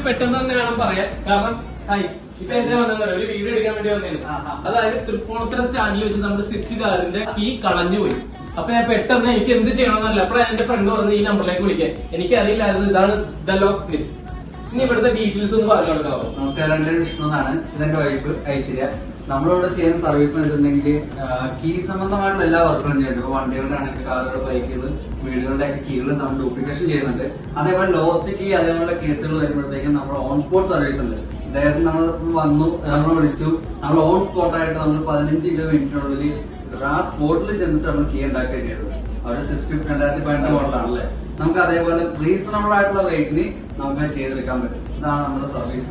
പെട്ടെന്ന് തന്നെ വേണം പറയാൻ. കാരണം ഇപ്പൊ എന്നെ വന്നത് ഒരു വീഡിയോ എടുക്കാൻ വേണ്ടി വന്നേന്. അതായത് തൃപ്പൂണിത്തുറ സ്റ്റാൻഡിൽ വെച്ച് നമ്മുടെ സ്വിഫ്റ്റ് കാറിന്റെ കീ കളഞ്ഞുപോയി. അപ്പൊ ഞാൻ പെട്ടെന്ന് എനിക്ക് എന്ത് ചെയ്യണമെന്നല്ല. അപ്പോഴാണ് എന്റെ ഫ്രണ്ട് പറഞ്ഞ് ഈ നമ്പറിലേക്ക് വിളിക്കാൻ. എനിക്കറിയില്ലായിരുന്നു ഇതാണ് ദ ലോക്ക് സ്മിത്ത്. ഇനി ഇവിടുത്തെ ഡീറ്റെയിൽസ് ഒന്ന് പറഞ്ഞു കൊടുക്കാവോ? നമസ്കാരം, എന്റെ വിഷ്ണു എന്നാണ്. ഇതെന്റെ വൈഫ് ഐശ്വര്യ. നമ്മളിവിടെ ചെയ്യുന്ന സർവീസ് എന്ന് വെച്ചിട്ടുണ്ടെങ്കിൽ കീ സംബന്ധമായിട്ടുള്ള എല്ലാ വർക്കുകളും ചെയ്യുന്നുണ്ട്. ഇപ്പൊ വണ്ടികളുടെ ആണെങ്കിൽ കാറുകൾ, ബൈക്കുകൾ, വീടുകളുടെ ഒക്കെ കീകൾ നമ്മൾ ഡ്യൂപ്ലിക്കേഷൻ ചെയ്യുന്നുണ്ട്. അതേപോലെ ലോസ്റ്റ് കീ അതേപോലെ കേസുകൾ വരുമ്പോഴത്തേക്കും നമ്മൾ ഓൺ സ്പോട്ട് സർവീസ് ഉണ്ട്. അദ്ദേഹത്തിന് നമ്മൾ വന്നു, നമ്മൾ വിളിച്ചു, നമ്മൾ ഓൺ സ്പോട്ടായിട്ട് നമ്മൾ 15-20 മിനിറ്റിനുള്ളിൽ ആ സ്പോട്ടിൽ ചെന്നിട്ട് നമ്മൾ കീ ഉണ്ടാക്കുക ചെയ്തത്. അവരുടെ സ്വിഫ്റ്റ് 2018 മോഡലാണല്ലേ. നമുക്ക് അതേപോലെ റീസണബിൾ ആയിട്ടുള്ള റേറ്റിന് നമുക്ക് ചെയ്തെടുക്കാൻ പറ്റും. ഇതാണ് നമ്മുടെ സർവീസ്.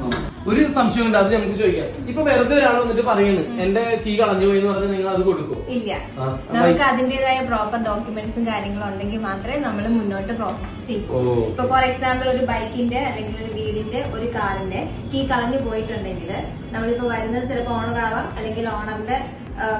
ഒരു സംശയം ഉണ്ട്, അത് നമുക്ക് ചോദിക്കാം. ഇപ്പൊ വെറുതെ ഒരാൾ വന്നിട്ട് പറയുന്നു എന്റെ കീ കളഞ്ഞു പോയി എന്ന് പറഞ്ഞാൽ നിങ്ങൾ അത് കൊടുക്കും? ഇല്ല, നമുക്ക് അതിന്റേതായ പ്രോപ്പർ ഡോക്യുമെന്റ്സും കാര്യങ്ങളും ഉണ്ടെങ്കിൽ മാത്രമേ നമ്മൾ മുന്നോട്ട് പ്രോസസ് ചെയ്യൂ. ഇപ്പൊ ഫോർ എക്സാമ്പിൾ ഒരു ബൈക്കിന്റെ അല്ലെങ്കിൽ ഒരു വീടിന്റെ ഒരു കാറിന്റെ കീ കളഞ്ഞു പോയിട്ടുണ്ടെങ്കിൽ നമ്മളിപ്പോ വരുന്നത് ചിലപ്പോൾ ഓണർ ആവാം, അല്ലെങ്കിൽ ഓണറിന്റെ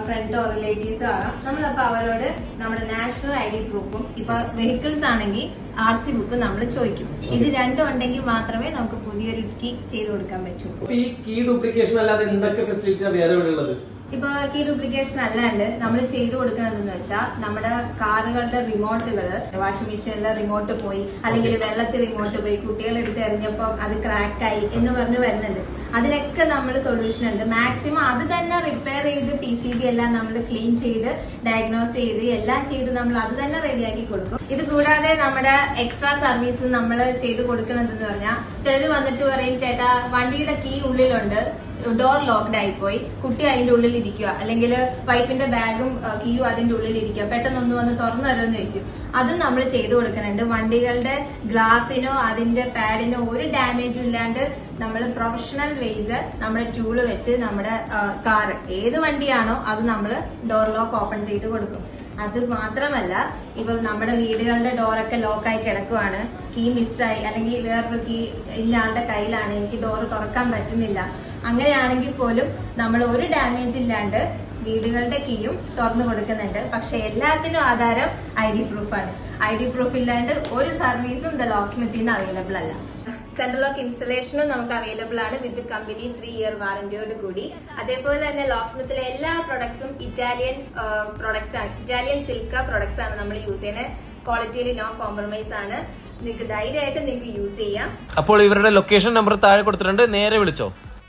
ഫ്രണ്ടോ റിലേറ്റീവ്സോ ആകാം. നമ്മളപ്പോ അവരോട് നമ്മുടെ നാഷണൽ ID പ്രൂഫും ഇപ്പൊ വെഹിക്കിൾസ് ആണെങ്കിൽ RC ബുക്ക് നമ്മൾ ചോദിക്കും. ഇത് രണ്ടും ഉണ്ടെങ്കിൽ മാത്രമേ നമുക്ക് പുതിയൊരു കീ ചെയ്ത് കൊടുക്കാൻ പറ്റൂ. ഈ കീ ഡ്യൂപ്ലിക്കേഷൻ അല്ലാതെ എന്തൊക്കെ ഫെസിലിറ്റിയാണ് വേറെ ഉള്ളത്? ഇപ്പൊ കീ ഡ്യൂപ്ലിക്കേഷൻ അല്ലാണ്ട് നമ്മൾ ചെയ്തു കൊടുക്കണതെന്ന് വെച്ചാൽ നമ്മുടെ കാറുകളുടെ റിമോട്ടുകള് വാഷിംഗ് മെഷീനിലെ റിമോട്ട് പോയി, അല്ലെങ്കിൽ വെള്ളത്തിൽ റിമോട്ട് പോയി, കുട്ടികൾ എടുത്ത് എറിഞ്ഞപ്പോൾ അത് ക്രാക്കായി എന്ന് പറഞ്ഞ് വരുന്നുണ്ട്. അതിനൊക്കെ നമ്മൾ സൊല്യൂഷൻ ഉണ്ട്. മാക്സിമം അത് തന്നെ റിപ്പയർ ചെയ്ത് PCB എല്ലാം നമ്മൾ ക്ലീൻ ചെയ്ത് ഡയഗ്നോസ് ചെയ്ത് എല്ലാം ചെയ്ത് നമ്മൾ അത് തന്നെ റെഡിയാക്കി കൊടുക്കും. ഇത് കൂടാതെ നമ്മുടെ എക്സ്ട്രാ സർവീസ് നമ്മൾ ചെയ്ത് കൊടുക്കണതെന്ന് പറഞ്ഞാൽ ചിലർ വന്നിട്ട് പറയും, ചേട്ടാ വണ്ടിയുടെ കീ ഉള്ളിലുണ്ട്, ഡോർ ലോക്ക്ഡ് ആയിപ്പോയി, കുട്ടി അതിന്റെ ഉള്ളിൽ ഇരിക്കുക, അല്ലെങ്കിൽ വൈഫിന്റെ ബാഗും കീയും അതിന്റെ ഉള്ളിൽ ഇരിക്കുക, പെട്ടെന്നൊന്ന് വന്ന് തുറന്നു തരുമെന്ന് ചോദിച്ചു. അതും നമ്മൾ ചെയ്തു കൊടുക്കുന്നുണ്ട്. വണ്ടികളുടെ ഗ്ലാസിനോ അതിന്റെ പാഡിനോ ഒരു ഡാമേജും ഇല്ലാണ്ട് നമ്മൾ പ്രൊഫഷണൽ വേസ് നമ്മുടെ ടൂള് വെച്ച് നമ്മുടെ കാർ ഏത് വണ്ടിയാണോ അത് നമ്മൾ ഡോർ ലോക്ക് ഓപ്പൺ ചെയ്ത് കൊടുക്കും. അത് മാത്രമല്ല, ഇപ്പൊ നമ്മുടെ വീടുകളുടെ ഡോറൊക്കെ ലോക്കായി കിടക്കുവാണ്, കീ മിസ്സായി, അല്ലെങ്കിൽ വേറൊരു കീ ഇല്ലാളുടെ കയ്യിലാണ്, എനിക്ക് ഡോറ് തുറക്കാൻ പറ്റുന്നില്ല, അങ്ങനെയാണെങ്കിൽ പോലും നമ്മൾ ഒരു ഡാമേജ് ഇല്ലാണ്ട് വീടുകളുടെ കീയും തുറന്നു കൊടുക്കുന്നുണ്ട്. പക്ഷെ എല്ലാത്തിനും ആധാരം ID പ്രൂഫാണ്. ID പ്രൂഫ് ഇല്ലാണ്ട് ഒരു സർവീസും ദ ലോക്ക് സ്മിത്തിൽ നിന്ന് അവൈലബിൾ അല്ല. സെൻട്രൽ ലോക്ക് ഇൻസ്റ്റലേഷനും നമുക്ക് അവൈലബിൾ ആണ് വിത്ത് കമ്പനി 3 ഇയർ വാറന്റിയോട് കൂടി. അതേപോലെ തന്നെ ലോക്ക് സ്മിത്തിലെ എല്ലാ പ്രൊഡക്ട്സും ഇറ്റാലിയൻ പ്രൊഡക്ട്സ് ആണ്, ഇറ്റാലിയൻ സിൽക്ക പ്രൊഡക്ട്സ് ആണ് നമ്മൾ യൂസ് ചെയ്യുന്നത്. ക്വാളിറ്റിയിൽ നോ കോംപ്രമൈസ് ആണ്. നിങ്ങൾക്ക് ധൈര്യമായിട്ട് നിങ്ങൾക്ക് യൂസ് ചെയ്യാം. അപ്പോൾ ഇവരുടെ ലൊക്കേഷൻ നമ്പർ താഴെ കൊടുത്തിട്ടുണ്ട്, നേരെ വിളിച്ചോ.